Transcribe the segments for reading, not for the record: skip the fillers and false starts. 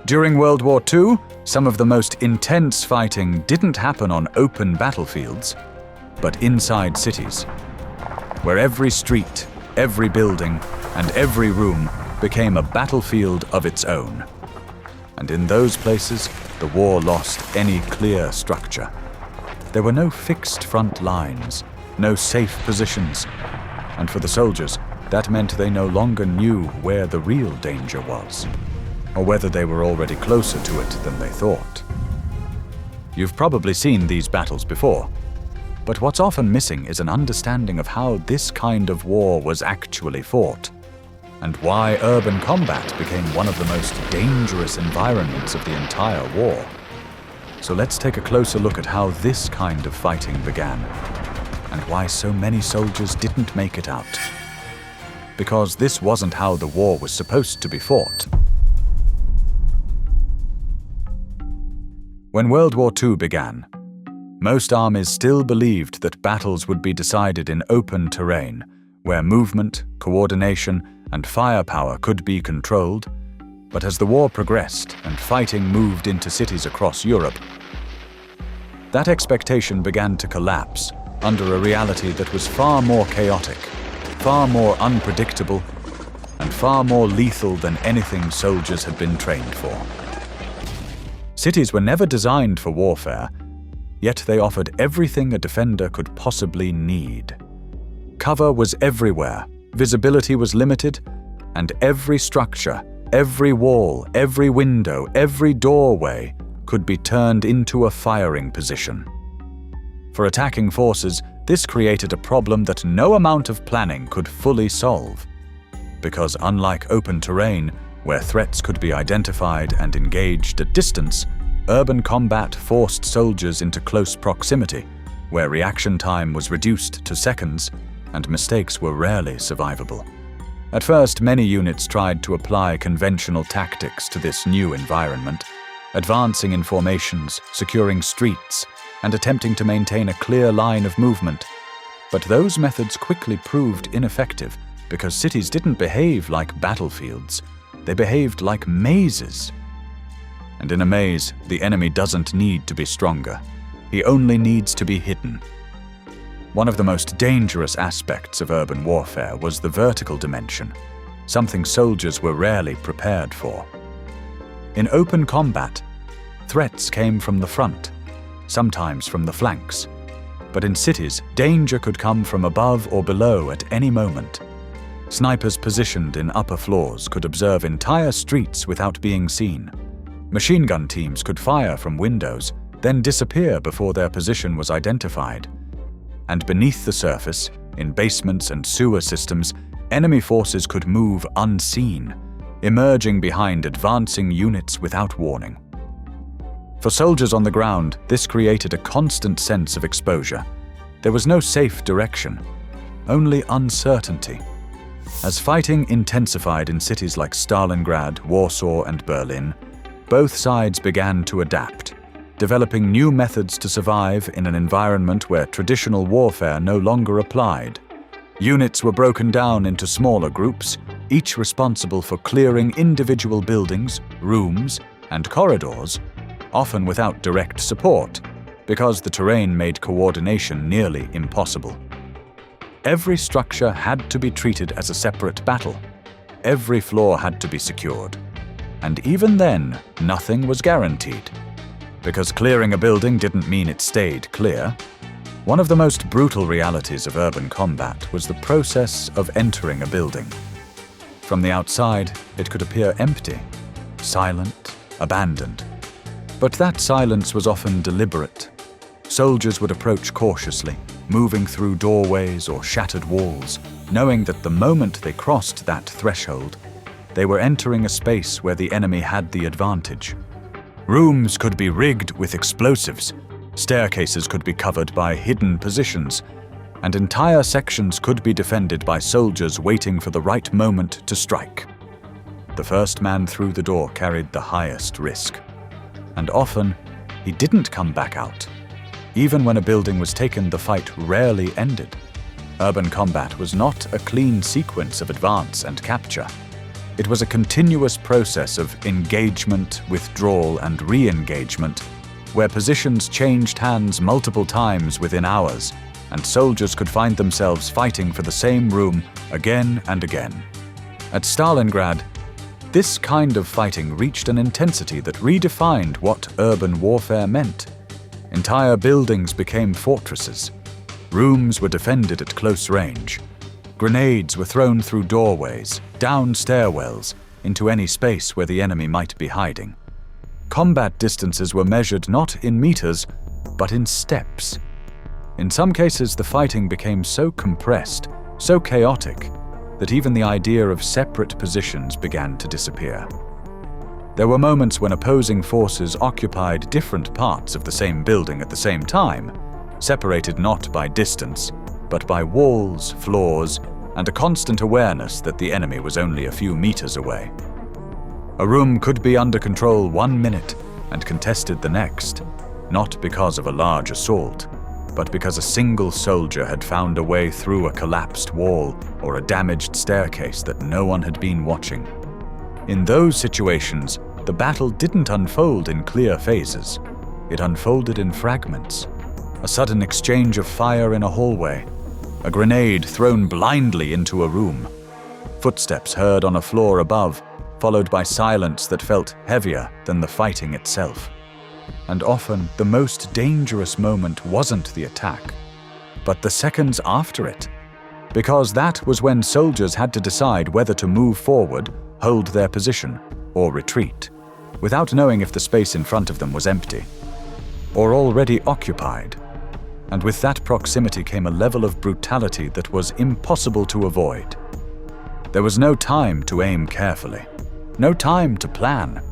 During World War II, some of the most intense fighting didn't happen on open battlefields, but inside cities, where every street, every building, and every room became a battlefield of its own. And in those places, the war lost any clear structure. There were no fixed front lines, no safe positions, and for the soldiers, that meant they no longer knew where the real danger was, or whether they were already closer to it than they thought. You've probably seen these battles before, but what's often missing is an understanding of how this kind of war was actually fought, and why urban combat became one of the most dangerous environments of the entire war. So let's take a closer look at how this kind of fighting began, and why so many soldiers didn't make it out. Because this wasn't how the war was supposed to be fought. When World War II began, most armies still believed that battles would be decided in open terrain, where movement, coordination, and firepower could be controlled. But as the war progressed and fighting moved into cities across Europe, that expectation began to collapse under a reality that was far more chaotic, far more unpredictable, and far more lethal than anything soldiers had been trained for. Cities were never designed for warfare, yet they offered everything a defender could possibly need. Cover was everywhere, visibility was limited, and every structure, every wall, every window, every doorway could be turned into a firing position. For attacking forces, this created a problem that no amount of planning could fully solve, because unlike open terrain, where threats could be identified and engaged at distance, urban combat forced soldiers into close proximity, where reaction time was reduced to seconds and mistakes were rarely survivable. At first, many units tried to apply conventional tactics to this new environment, advancing in formations, securing streets, and attempting to maintain a clear line of movement. But those methods quickly proved ineffective because cities didn't behave like battlefields, they behaved like mazes. And in a maze, the enemy doesn't need to be stronger. He only needs to be hidden. One of the most dangerous aspects of urban warfare was the vertical dimension, something soldiers were rarely prepared for. In open combat, threats came from the front, sometimes from the flanks. But in cities, danger could come from above or below at any moment. Snipers positioned in upper floors could observe entire streets without being seen. Machine gun teams could fire from windows, then disappear before their position was identified. And beneath the surface, in basements and sewer systems, enemy forces could move unseen, emerging behind advancing units without warning. For soldiers on the ground, this created a constant sense of exposure. There was no safe direction, only uncertainty. As fighting intensified in cities like Stalingrad, Warsaw, and Berlin, both sides began to adapt, developing new methods to survive in an environment where traditional warfare no longer applied. Units were broken down into smaller groups, each responsible for clearing individual buildings, rooms, and corridors, often without direct support, because the terrain made coordination nearly impossible. Every structure had to be treated as a separate battle. Every floor had to be secured. And even then, nothing was guaranteed. Because clearing a building didn't mean it stayed clear. One of the most brutal realities of urban combat was the process of entering a building. From the outside, it could appear empty, silent, abandoned. But that silence was often deliberate. Soldiers would approach cautiously, moving through doorways or shattered walls, knowing that the moment they crossed that threshold, they were entering a space where the enemy had the advantage. Rooms could be rigged with explosives, staircases could be covered by hidden positions, and entire sections could be defended by soldiers waiting for the right moment to strike. The first man through the door carried the highest risk. And often, he didn't come back out. Even when a building was taken, the fight rarely ended. Urban combat was not a clean sequence of advance and capture. It was a continuous process of engagement, withdrawal, and re-engagement, where positions changed hands multiple times within hours, and soldiers could find themselves fighting for the same room again and again. At Stalingrad, this kind of fighting reached an intensity that redefined what urban warfare meant. Entire buildings became fortresses. Rooms were defended at close range. Grenades were thrown through doorways, down stairwells, into any space where the enemy might be hiding. Combat distances were measured not in meters, but in steps. In some cases, the fighting became so compressed, so chaotic, that even the idea of separate positions began to disappear. There were moments when opposing forces occupied different parts of the same building at the same time, separated not by distance, but by walls, floors, and a constant awareness that the enemy was only a few meters away. A room could be under control 1 minute and contested the next, not because of a large assault, but because a single soldier had found a way through a collapsed wall or a damaged staircase that no one had been watching. In those situations, the battle didn't unfold in clear phases. It unfolded in fragments. A sudden exchange of fire in a hallway, a grenade thrown blindly into a room, footsteps heard on a floor above, followed by silence that felt heavier than the fighting itself. And often, the most dangerous moment wasn't the attack, but the seconds after it, because that was when soldiers had to decide whether to move forward, hold their position, or retreat, without knowing if the space in front of them was empty, or already occupied. And with that proximity came a level of brutality that was impossible to avoid. There was no time to aim carefully, no time to plan.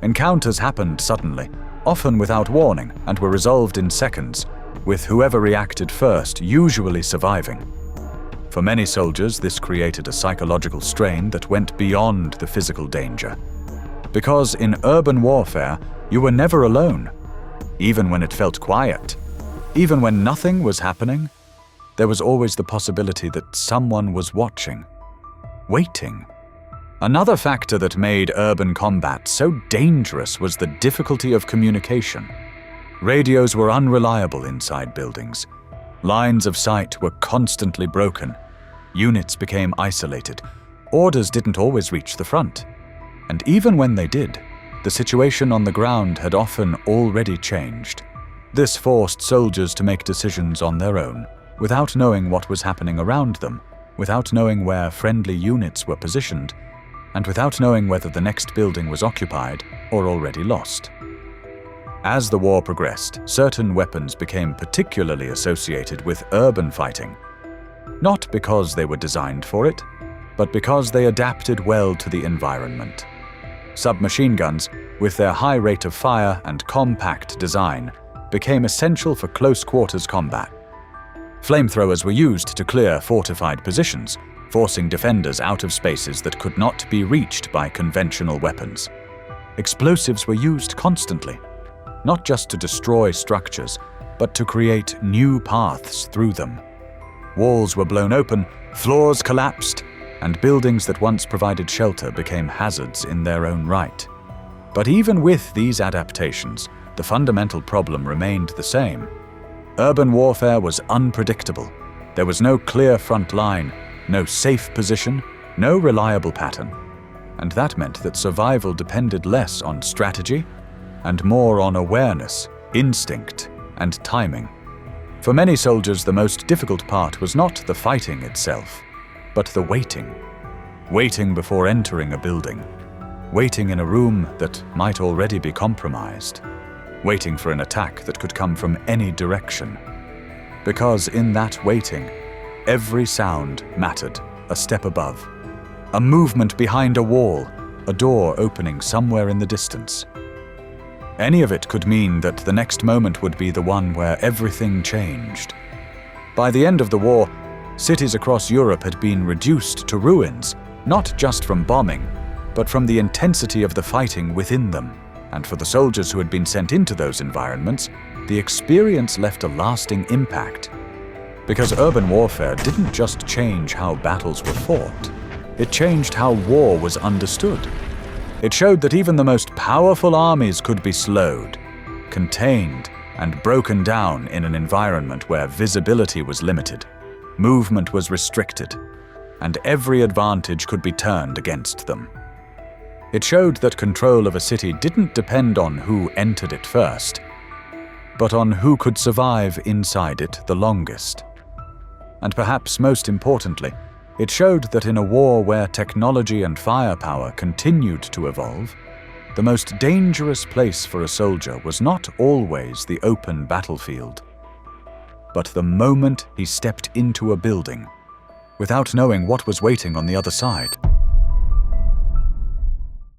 Encounters happened suddenly, often without warning, and were resolved in seconds, with whoever reacted first usually surviving. For many soldiers, this created a psychological strain that went beyond the physical danger. Because in urban warfare, you were never alone. Even when it felt quiet, even when nothing was happening, there was always the possibility that someone was watching, waiting. Another factor that made urban combat so dangerous was the difficulty of communication. Radios were unreliable inside buildings. Lines of sight were constantly broken. Units became isolated. Orders didn't always reach the front. And even when they did, the situation on the ground had often already changed. This forced soldiers to make decisions on their own, without knowing what was happening around them, without knowing where friendly units were positioned, and without knowing whether the next building was occupied or already lost. As the war progressed, certain weapons became particularly associated with urban fighting, not because they were designed for it, but because they adapted well to the environment. Submachine guns, with their high rate of fire and compact design, became essential for close-quarters combat. Flamethrowers were used to clear fortified positions, forcing defenders out of spaces that could not be reached by conventional weapons. Explosives were used constantly, not just to destroy structures, but to create new paths through them. Walls were blown open, floors collapsed, and buildings that once provided shelter became hazards in their own right. But even with these adaptations, the fundamental problem remained the same. Urban warfare was unpredictable. There was no clear front line, no safe position, no reliable pattern. And that meant that survival depended less on strategy and more on awareness, instinct, and timing. For many soldiers, the most difficult part was not the fighting itself, but the waiting. Waiting before entering a building. Waiting in a room that might already be compromised. Waiting for an attack that could come from any direction. Because in that waiting, every sound mattered a step above. A movement behind a wall, a door opening somewhere in the distance. Any of it could mean that the next moment would be the one where everything changed. By the end of the war, cities across Europe had been reduced to ruins, not just from bombing, but from the intensity of the fighting within them. And for the soldiers who had been sent into those environments, the experience left a lasting impact. Because urban warfare didn't just change how battles were fought, It changed how war was understood. It showed that even the most powerful armies could be slowed, contained, and broken down in an environment where visibility was limited, movement was restricted, and every advantage could be turned against them. It showed that control of a city didn't depend on who entered it first, but on who could survive inside it the longest. And perhaps most importantly, it showed that in a war where technology and firepower continued to evolve, the most dangerous place for a soldier was not always the open battlefield, but the moment he stepped into a building, without knowing what was waiting on the other side.